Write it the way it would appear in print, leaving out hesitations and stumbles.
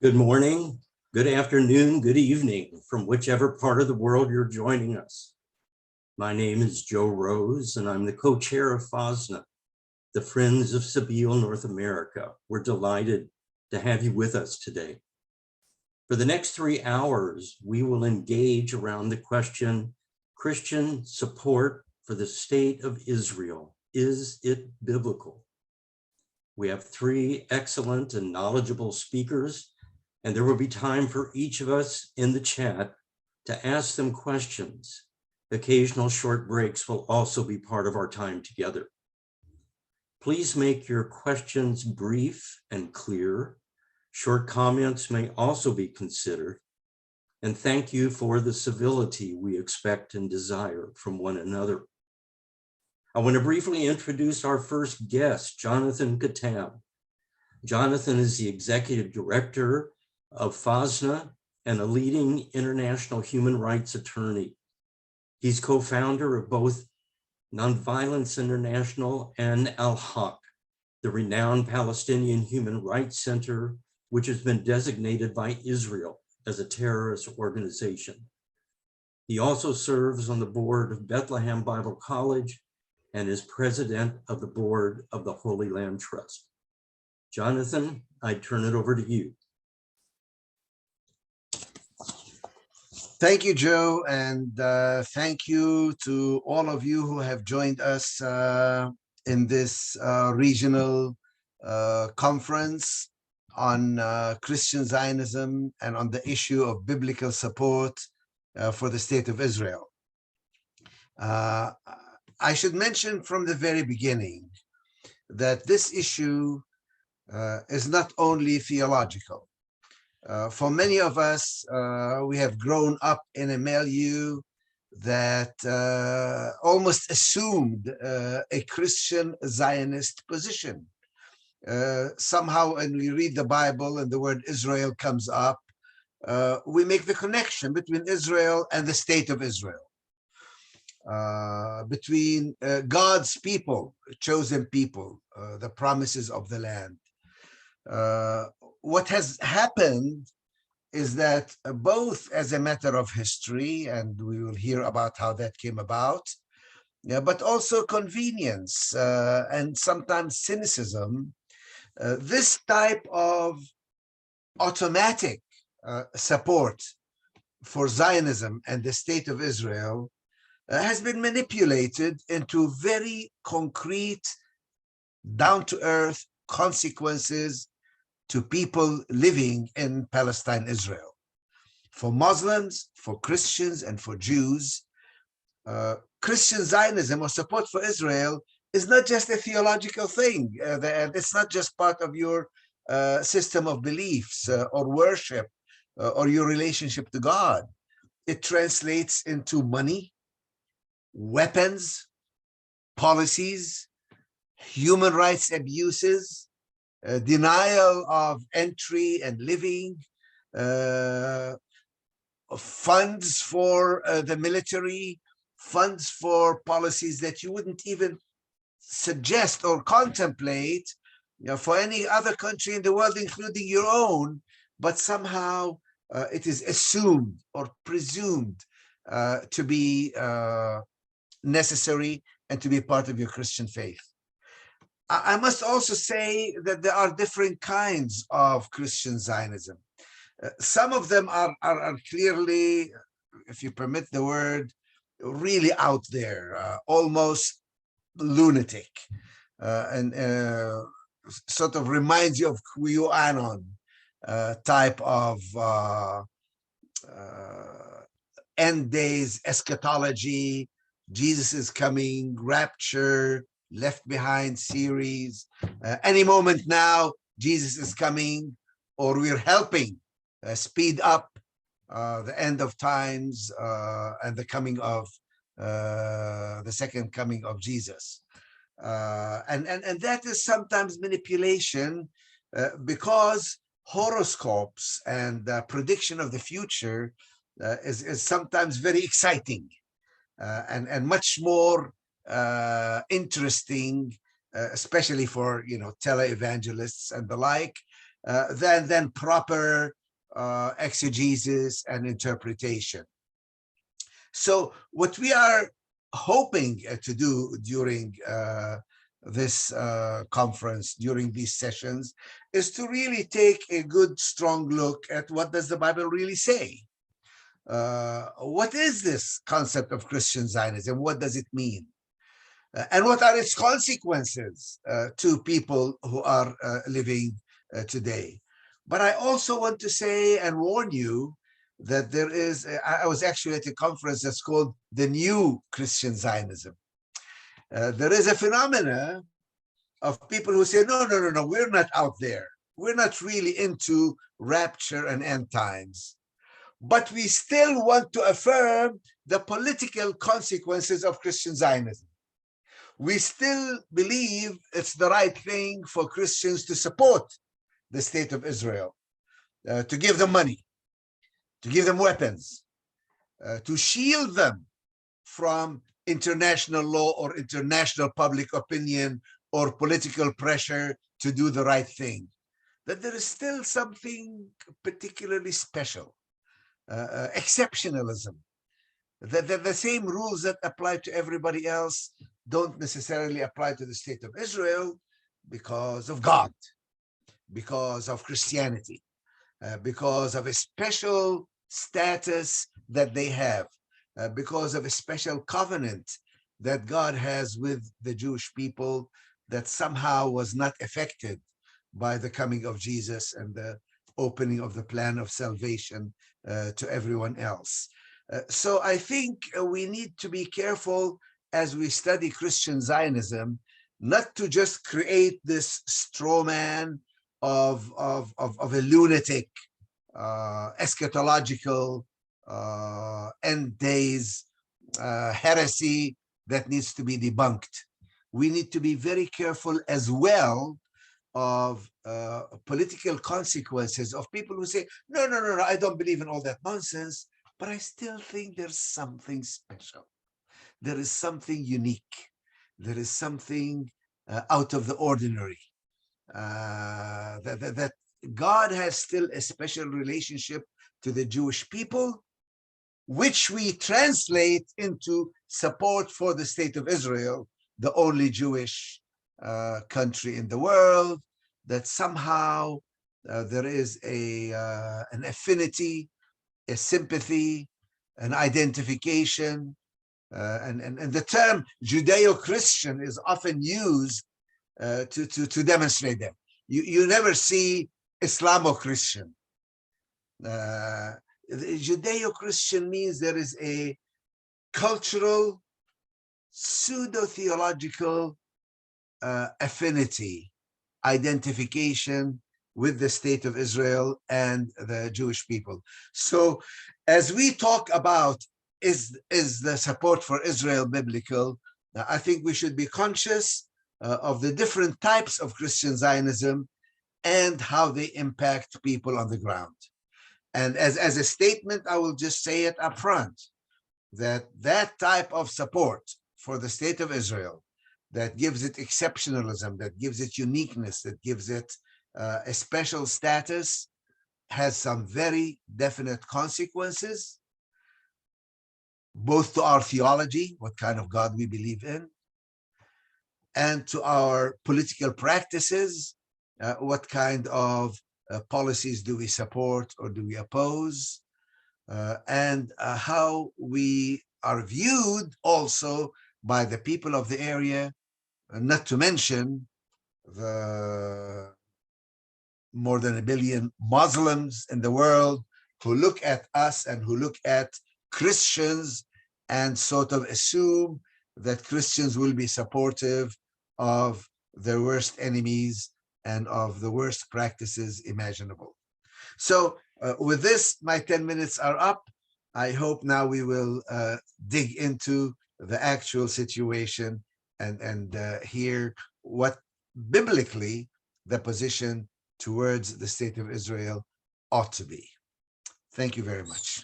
Good morning, good afternoon, good evening, from whichever part of the world you're joining us. My name is Joe Rose, and I'm the co-chair of FOSNA, the Friends of Sabeel North America. We're delighted to have you with us today. For the next 3 hours, we will engage around the question, Christian support for the state of Israel. Is it biblical? We have 3 excellent and knowledgeable speakers, and there will be time for each of us in the chat to ask them questions. Occasional short breaks will also be part of our time together. Please make your questions brief and clear. Short comments may also be considered. And thank you for the civility we expect and desire from one another. I want to briefly introduce our first guest, Jonathan Katab. Jonathan is the executive director of FOSNA and a leading international human rights attorney. He's co-founder of both Nonviolence International and Al-Haq, the renowned Palestinian Human Rights Center, which has been designated by Israel as a terrorist organization. He also serves on the board of Bethlehem Bible College and is president of the board of the Holy Land Trust. Jonathan, I turn it over to you. Thank you, Joe, and thank you to all of you who have joined us in this regional conference on Christian Zionism and on the issue of biblical support for the state of Israel. I should mention from the very beginning that this issue is not only theological. For many of us, we have grown up in a milieu that almost assumed a Christian Zionist position. Somehow, when we read the Bible and the word Israel comes up, we make the connection between Israel and the state of Israel, between God's people, chosen people, the promises of the land. What has happened is that both as a matter of history, and we will hear about how that came about, but also convenience and sometimes cynicism, this type of automatic support for Zionism and the state of Israel has been manipulated into very concrete, down-to-earth consequences to people living in Palestine, Israel. For Muslims, for Christians, and for Jews, Christian Zionism or support for Israel is not just a theological thing. It's not just part of your system of beliefs or worship or your relationship to God. It translates into money, weapons, policies, human rights abuses, denial of entry and living, funds for the military, funds for policies that you wouldn't even suggest or contemplate, for any other country in the world, including your own, but somehow it is assumed or presumed to be necessary and to be part of your Christian faith. I must also say that there are different kinds of Christian Zionism. Some of them are clearly, if you permit the word, really out there, almost lunatic, and sort of reminds you of QAnon type of end days eschatology, Jesus is coming, rapture, left behind series, any moment now Jesus is coming, or we're helping speed up the end of times and the coming of the second coming of Jesus, and that is sometimes manipulation because horoscopes and prediction of the future is sometimes very exciting and much more interesting, especially for televangelists and the like, than proper exegesis and interpretation. So what we are hoping to do during this conference, during these sessions, is to really take a good, strong look at what does the Bible really say. What is this concept of Christian Zionism? What does it mean? And what are its consequences to people who are living today? But I also want to say and warn you that there is, I was actually at a conference that's called the New Christian Zionism. There is a phenomena of people who say, no, we're not out there. We're not really into rapture and end times. But we still want to affirm the political consequences of Christian Zionism. We still believe it's the right thing for Christians to support the state of Israel, to give them money, to give them weapons, to shield them from international law or international public opinion or political pressure to do the right thing. That there is still something particularly special, exceptionalism, that the same rules that apply to everybody else don't necessarily apply to the state of Israel because of God, because of Christianity, because of a special status that they have, because of a special covenant that God has with the Jewish people that somehow was not affected by the coming of Jesus and the opening of the plan of salvation to everyone else. So I think we need to be careful as we study Christian Zionism, not to just create this straw man of a lunatic, eschatological, end days heresy that needs to be debunked. We need to be very careful as well of political consequences of people who say, no, I don't believe in all that nonsense, but I still think there's something special. There is something unique. There is something out of the ordinary. That God has still a special relationship to the Jewish people, which we translate into support for the state of Israel, the only Jewish country in the world, that somehow there is an affinity, a sympathy, an identification, and the term Judeo-Christian is often used to demonstrate that. You never see Islamo-Christian. Judeo-Christian means there is a cultural, pseudo-theological affinity, identification with the state of Israel and the Jewish people. So as we talk about is the support for Israel biblical, I think we should be conscious of the different types of Christian Zionism and how they impact people on the ground. And as a statement, I will just say it up front, that type of support for the state of Israel, that gives it exceptionalism, that gives it uniqueness, that gives it a special status, has some very definite consequences, both to our theology, what kind of God we believe in, and to our political practices, what kind of policies do we support or do we oppose, and how we are viewed also by the people of the area, not to mention the more than 1 billion Muslims in the world who look at us and who look at Christians and sort of assume that Christians will be supportive of their worst enemies and of the worst practices imaginable. So with this, my 10 minutes are up. I hope now we will dig into the actual situation and hear what biblically the position towards the state of Israel ought to be. Thank you very much.